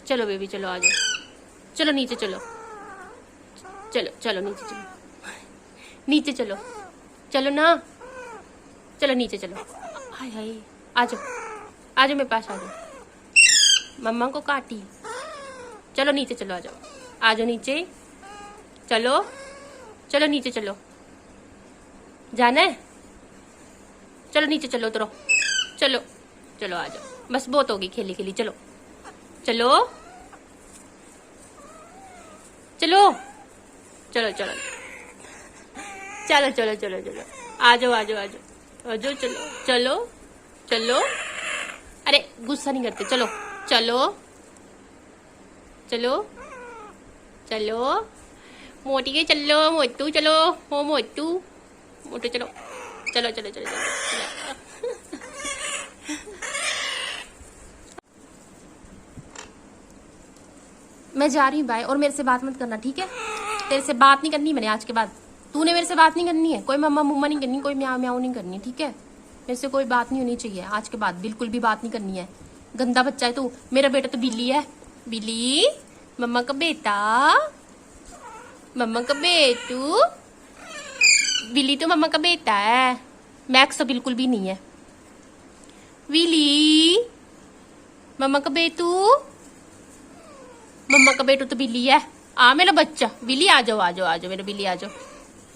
चलो बेबी चलो आ जाओ, चलो नीचे चलो, चलो चलो नीचे चलो, नीचे चलो, चलो ना, चलो नीचे चलो। हाय हाय, आ जाओ आ जाओ मेरे पास आ जाओ। मम्मा को काटी, चलो नीचे चलो, आ जाओ नीचे, चलो चलो नीचे चलो, जाना है, चलो नीचे चलो, उतरो, चलो चलो आ जाओ, बस बहुत होगी खेली खेली, चलो चलो चलो चलो चलो चलो चलो चलो चलो, आ जाओ आ जाओ आ जाओ आ जाओ, चलो चलो चलो, अरे गुस्सा नहीं करते, चलो चलो चलो चलो, मोटी के चलो, मोटू चलो, हो मोटू, मोटू चलो, चलो चलो चलो चलो। मैं जा रही हूँ बाय, और मेरे से बात मत करना, ठीक है? तेरे से बात नहीं करनी मैंने आज के बाद, तूने मेरे से बात नहीं करनी है, कोई मम्मा मुम्मा नहीं करनी, कोई म्याऊ म्याऊ नहीं करनी, ठीक है? मेरे से कोई बात नहीं होनी चाहिए आज के बाद, बिल्कुल भी बात नहीं करनी है। गंदा बच्चा है तू, मेरा बेटा तो बिल्ली है, बिल्ली, मम्मा का बेटा, मम्मा का बेटू, बिल्ली तो मम्मा का बेटा है, मैक्स तो बिल्कुल भी नहीं है। विली, मम्मा का बेटू, मम्मा का बेटू तो बिल्ली है, आ मेरा बच्चा बिल्ली, आ जाओ आ जाओ आ जाओ, मेरा बिल्ली आ जाओ,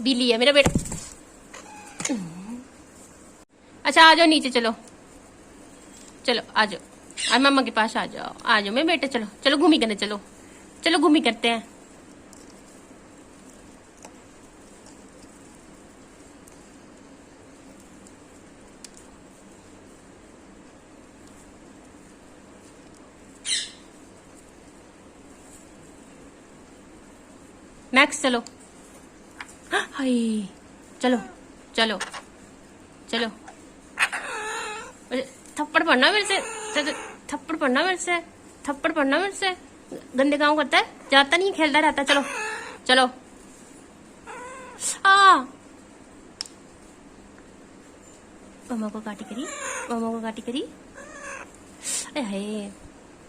बिल्ली है मेरा बेटा। अच्छा आ जाओ नीचे, चलो चलो आ जाओ, आज मम्मा के पास आ जाओ मेरे बेटे, चलो चलो घूमी करने, चलो चलो घूमी करते हैं। मैक्स चलो, हाय चलो चलो चलो, थप्पड़ पड़ना मेरे से, थप्पड़ पड़ना मेरे से, थप्पड़ पड़ना मेरे से, गंदे काम करता है, जाता नहीं खेलता रहता, चलो चलो, मम्मा को काटी करी, मम्मा को काटी करी, अरे हाय।